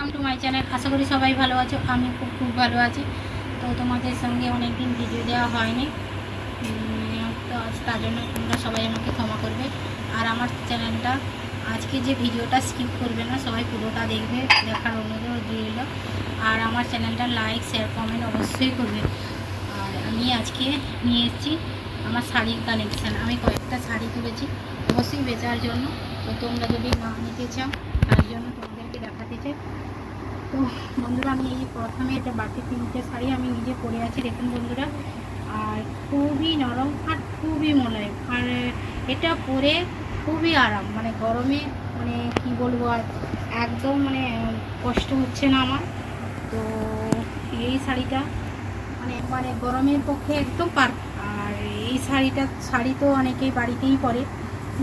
Welcome to my channel. আশা করি সবাই ভালো আছো। আমি খুব ভালো আছি। তো তোমাদের সঙ্গে অনেকদিন ভিডিও দেওয়া হয়নি, তো আজ তার জন্য তোমরা সবাই আমাকে ক্ষমা করবে। আর আমার চ্যানেলটা আজকে যে ভিডিওটা স্কিপ করবে না, সবাই পুরোটা দেখবে, দেখার অনুরোধ রইল। আর আমার চ্যানেলটা লাইক শেয়ার কমেন্ট অবশ্যই করবে। আর আমি আজকে নিয়ে এসেছি আমার শাড়ির কালেকশান। আমি কয়েকটা শাড়ি তুলেছি অবশ্যই বেচার জন্য। তো তোমরা যদি না নিতে চাও তার জন্য তোমাদেরকে দেখাতে চাই। তো বন্ধুরা, আমি এই প্রথমে এটা বাটি তিনটে শাড়ি আমি নিজে পরে আছি, দেখুন বন্ধুরা। আর খুবই নরম আর খুবই মোলায়েম, আর এটা পরে খুবই আরাম, মানে গরমে মানে কি বলবো, আর একদম মানে কষ্ট হচ্ছে না আমার। তো এই শাড়িটা মানে গরমের পক্ষে একদম আর এই শাড়ি তো অনেকেই বাড়িতেই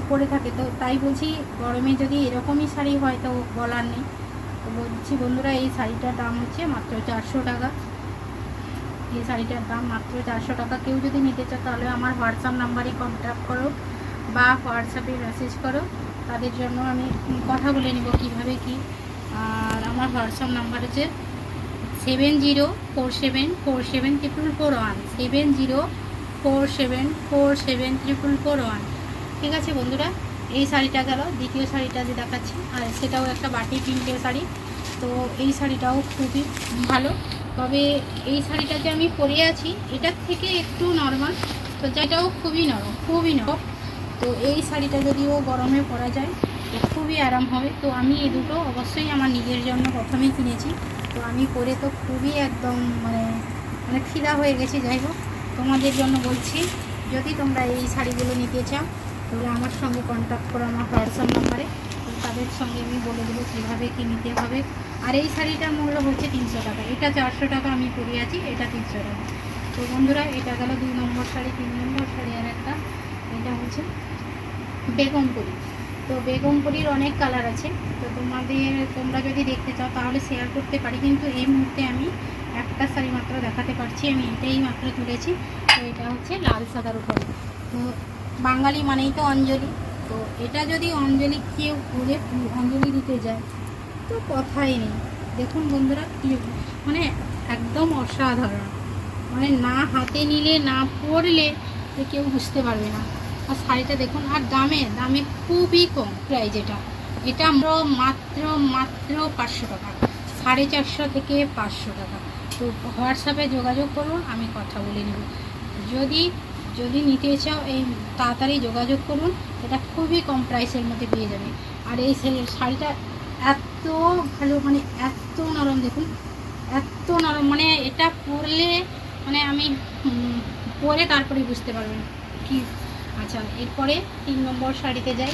পরে থাকে, তো তাই বলছি গরমে যদি এরকমই শাড়ি হয় তো বলার নেই। তো বলছি বন্ধুরা, এই শাড়িটার দাম হচ্ছে মাত্র 400 টাকা। এই শাড়িটার দাম মাত্র 400 টাকা। কেউ যদি নিতে চাও তাহলে আমার হোয়াটসঅ্যাপ নাম্বারে কন্ট্যাক্ট করো বা হোয়াটসঅ্যাপে মেসেজ করো, তাদের জন্য আমি কথা বলে নিব কীভাবে কি। আর আমার হোয়াটসঅ্যাপ নাম্বার হচ্ছে 7047474441, 7047474441। ঠিক আছে বন্ধুরা, এই শাড়িটা গেল। দ্বিতীয় শাড়িটা যে দেখাচ্ছি, আর সেটাও একটা বাটি প্রিন্টের শাড়ি। তো এই শাড়িটাও খুবই ভালো, তবে এই শাড়িটা যে আমি পরে আছি এটার থেকে একটু নরমাল, তো যেটাও খুবই নরম। তো এই শাড়িটা যদিও গরমে পরা যায় তো খুবই আরাম হবে। তো আমি এই দুটো অবশ্যই আমার নিজের জন্য প্রথমেই কিনেছি। তো আমি পরে তো খুবই একদম মানে ফিদা হয়ে গেছি। যাই হোক, তোমাদের জন্য বলছি, যদি তোমরা এই শাড়িগুলো নিতে চাও তাহলে আমার সঙ্গে কন্ট্যাক্ট করো আমার হোয়াটসঅ্যাপ নাম্বারে। তো তাদের সঙ্গে আমি বলে দেবো কীভাবে কী নিতে হবে। আর এই শাড়িটার মূল্য হচ্ছে 300 টাকা। এটা 400 টাকা আমি পরে আছি, এটা 300 টাকা। তো বন্ধুরা, এটা গেল 2 নম্বর শাড়ি। 3 নম্বর শাড়ি আর একটা, এটা হচ্ছে বেগমপুরি। তো বেগমপুরির অনেক কালার আছে, তো তোমরা যদি দেখতে চাও তাহলে শেয়ার করতে পারি, কিন্তু এই মুহূর্তে আমি একটা শাড়ি মাত্র দেখাতে পারছি, আমি এটাই মাত্র তুলেছি। তো এটা হচ্ছে লাল সাদার উপরে। তো বাঙালি মানেই তো অঞ্জলি, তো এটা যদি অঞ্জলি কেউ করে অঞ্জলি দিতে যায় তো কথাই নেই। দেখুন বন্ধুরা, মানে একদম অসাধারণ, মানে না হাতে নিলে না পরলে তো কেউ বুঝতে পারবে না। আর শাড়িটা দেখুন, আর দামে খুবই কম প্রাইস। এটা মাত্র 500 টাকা, 450 থেকে 500 টাকা। তো হোয়াটসঅ্যাপে যোগাযোগ করুন, আমি কথা বলে নেব। যদি নিতে চাও এই তাড়াতাড়ি যোগাযোগ করুন, এটা খুবই কম প্রাইসের মধ্যে পেয়ে যাবে। আর এই শাড়িটা এত ভালো, মানে এত নরম, দেখুন এত নরম, মানে এটা পরলে মানে আমি পরে তারপরে বুঝতে পারবেন কি। আচ্ছা, এরপরে 3 নম্বর শাড়িতে যাই।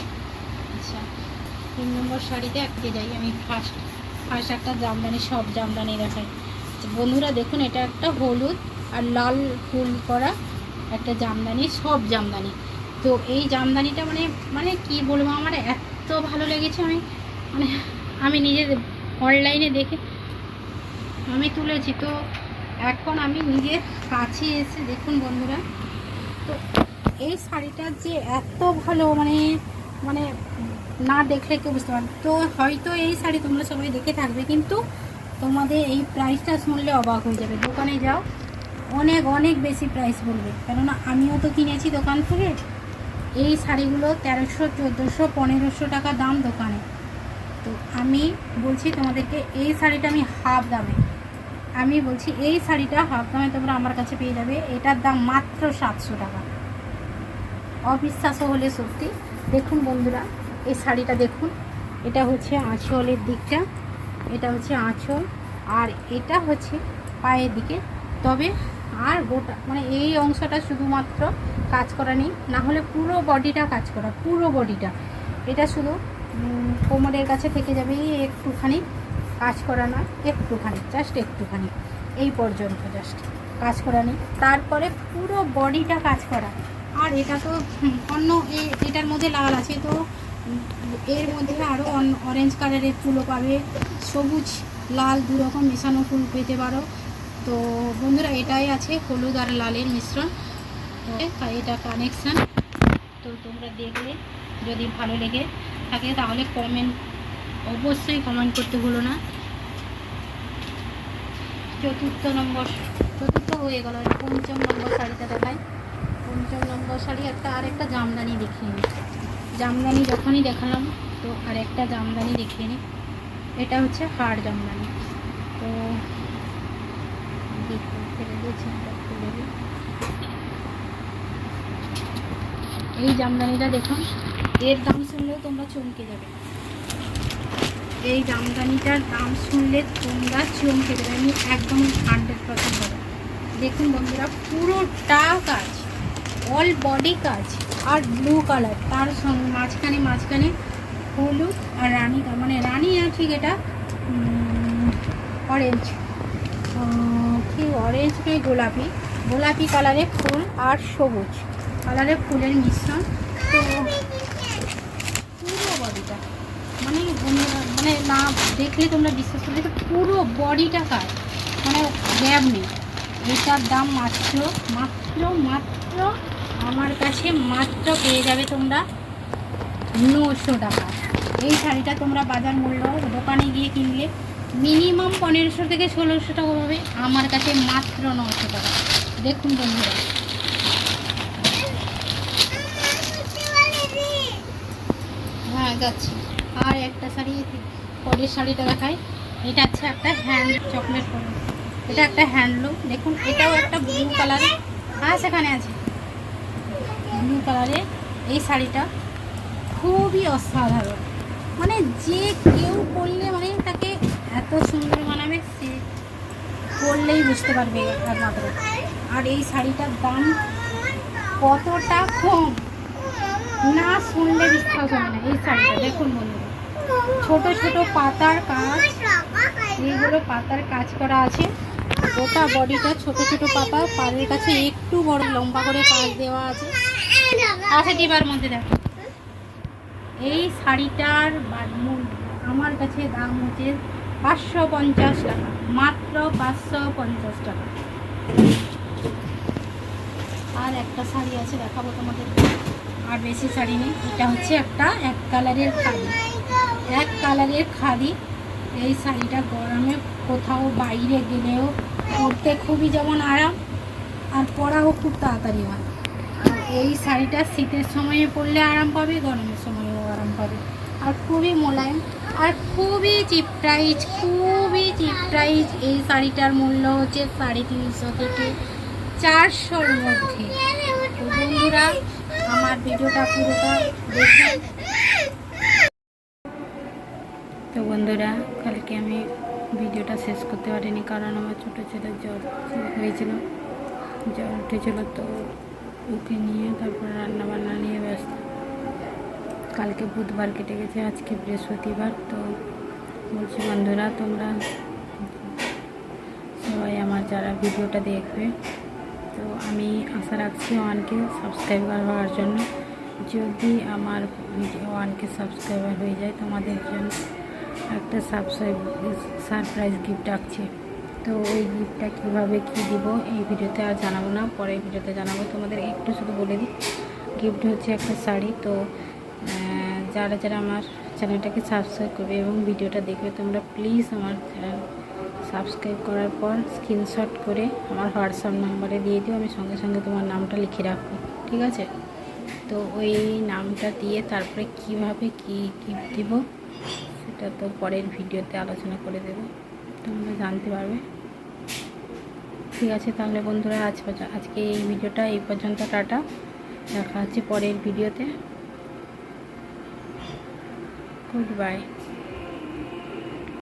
আচ্ছা, 3 নম্বর শাড়িতে যাই আমি। ফার্স্ট একটা জামদানি, সব জামদানি দেখাই। বন্ধুরা দেখুন, এটা একটা হলুদ আর লাল ফুল করা একটা জামদানি, সব জামদানি। তো এই জামদানিটা মানে কি বলবো, আমার এত ভালো লেগেছে। আমি নিজে অনলাইনে দেখে আমি তুলেছি। তো এখন আমি নিজের কাছে এসে দেখুন বন্ধুরা, তো এই শাড়িটা যে এত ভালো, মানে না দেখলে কেউ বুঝতে পারবে। তো হয়তো এই শাড়ি তোমরা সবাই দেখে থাকবে, কিন্তু তোমাদের এই প্রাইসটা শুনলে অবাক হয়ে যাবে। দোকানে যাও, অনেক অনেক বেশি প্রাইস বলবে, কেননা আমিও তো কিনেছি দোকান থেকে। এই শাড়িগুলো 1300, 1400, 1500 টাকা দাম দোকানে। তো আমি বলছি তোমাদেরকে, এই শাড়িটা আমি বলছি এই শাড়িটা হাফ দামে তোমরা আমার কাছে পেয়ে যাবে। এটার দাম মাত্র 700 টাকা। অবিশ্বাস্য হলে সত্যি। দেখুন বন্ধুরা, এই শাড়িটা দেখুন, এটা হচ্ছে আঁচলের দিকটা, এটা হচ্ছে আঁচল, আর এটা হচ্ছে পায়ের দিকে। তবে আর গোটা মানে এই অংশটা শুধুমাত্র কাজ করা নেই, না হলে পুরো বডিটা কাজ করা, পুরো বডিটা। এটা শুধু কোমরের কাছে থেকে যাবে একটুখানি কাজ করা, না একটুখানি, জাস্ট একটুখানি, এই পর্যন্ত জাস্ট কাজ করা নেই, তারপরে পুরো বডিটা কাজ করা। আর এটা তো অন্য এটার মধ্যে লাল আছে, তো এর মধ্যে আরও অরেঞ্জ কালারের ফুলও পাবে, সবুজ লাল দুরকম মেশানো ফুল পেতে পারো। তো বন্ধুরা, এটাই আছে হলুদ আর লালের মিশ্রণ। তো এটা কানেকশান। তো তোমরা দেখলে যদি ভালো লেগে থাকে তাহলে অবশ্যই কমেন্ট করতে ভুলো না। চতুর্থ হয়ে গেল, পঞ্চম নম্বর শাড়িটা দেখাই। পঞ্চম নম্বর শাড়ি আরেকটা জামদানি দেখিয়ে নিই। জামদানি যখনই দেখালাম তো আরেকটা জামদানি দেখিয়ে নিই। এটা হচ্ছে হাড় জামদানি। তো এই জামদানিটা দেখুন, এর দাম শুনলেও তোমরা চমকে যাবে। এই জামদানিটার দাম শুনলে তোমরা চমকে দেবে, আমি একদম 100% বলে। দেখুন বন্ধুরা, পুরোটা কাজ, অল বডি কাজ, আর ব্লু কালার, তার সঙ্গে মাঝখানে হলুদ আর রানী, মানে রানী আর ঠিক এটা অরেঞ্জ, কি অরেঞ্জ নয়, গোলাপি কালারের ফুল আর সবুজ কালারের ফুলের মিশ্রণ। তো পুরো বডিটা মানে না দেখলে তোমরা বিশ্বাস করবে, পুরো বডিটা কাজ, মানে গ্যাপ নেই। এটার দাম মাত্র আমার কাছে মাত্র পেয়ে যাবে তোমরা 900 টাকা। এই শাড়িটা তোমরা বাজার মূল্য দোকানে গিয়ে কিনলে মিনিমাম 1500 থেকে 1600 টাকা হবে, আমার কাছে মাত্র 900 টাকা। দেখুন বন্ধুরা, হ্যাঁ যাচ্ছি। আর একটা শাড়ি, পরের শাড়িটা দেখাই। এটা হচ্ছে একটা হ্যান্ড চকলেট কালার, এটা একটা হ্যান্ডলুম। দেখুন এটাও একটা ব্লু কালারে, সেখানে আছে ব্লু কালারে। এই শাড়িটা খুবই অসাধারণ, মানে যে কেউ পরলে মানে তাকে এত সুন্দর মানাবে, সে পরলেই বুঝতে পারবে একমাত্র। আর এই শাড়িটার দাম কতটা কম না শুনলে বিশ্বাস হবে না। এই শাড়িটা দেখুন বন্ধুরা, ছোট ছোট পাতার কাজ, এইগুলো পাতার কাজ করা আছে, গোটা বডিটা ছোট ছোট পাতা, পাড়ের কাছে একটু বড় লম্বা করে কাজ দেওয়া আছে। টিপার মধ্যে দেখো, এই শাড়িটার আমার কাছে দাম হচ্ছে 550 টাকা, মাত্র 550 টাকা। আর একটা শাড়ি আছে দেখাবো তোমাদের, আর বেশি শাড়ি নেই। এটা হচ্ছে এক কালারের খাদি। এই শাড়িটা গরমে কোথাও বাইরে গেলেও পরতে খুবই যেমন আরাম, আর পরাও খুব তাড়াতাড়ি হয়। আর এই শাড়িটা শীতের সময়ে পরলে আরাম পাবে, গরমের সময়ও আরাম পাবে, আর খুবই মোলায়েম আর খুবই চিপ প্রাইস। এই শাড়িটার মূল্য হচ্ছে 350 থেকে 400-র মধ্যে। তো বন্ধুরা, আমার ভিডিওটা পুরোটা দেখুন। তো বন্ধুরা, কালকে আমি ভিডিওটা শেষ করতে পারিনি, কারণ আমার ছোটো ছেলের জ্বর উঠেছিল। তো ওকে নিয়ে তারপর রান্নাবান্না নিয়ে ব্যস্ত। কালকে বুধবার কেটে গেছে, আজকে বৃহস্পতিবার। তো বলছি বন্ধুরা, তোমরা সবাই আমার যারা ভিডিওটা দেখবে, তো আমি আশা রাখছি 1K সাবস্ক্রাইবার হওয়ার জন্য। যদি আমার ভিডিও 1K সাবস্ক্রাইবার হয়ে যায়, তোমাদের জন্য একটা সারপ্রাইজ গিফট রাখছি। তো ওই গিফটটা কীভাবে কী দিব এই ভিডিওতে আর জানাবো না, পরের ভিডিওতে জানাবো। তোমাদের একটু শুধু বলে দিই, গিফট হচ্ছে একটা শাড়ি। তো যারা আমার চ্যানেলটাকে সাবস্ক্রাইব করবে এবং ভিডিওটা দেখবে, তোমরা প্লিজ আমার চ্যানেল সাবস্ক্রাইব করার পর স্ক্রিনশট করে আমার হোয়াটসঅ্যাপ নাম্বারে দিয়ে দিও, আমি সঙ্গে সঙ্গে তোমার নামটা লিখে রাখবো, ঠিক আছে? তো ওই নামটা দিয়ে তারপরে কিভাবে কি গিফট দিব সেটা তো পরের ভিডিওতে আলোচনা করে দেবো, তোমরা জানতে পারবে, ঠিক আছে? তাহলে বন্ধুরা, আজকে এই ভিডিওটা এই পর্যন্ত। টাটা, দেখা হচ্ছে পরের ভিডিওতে। Good bye.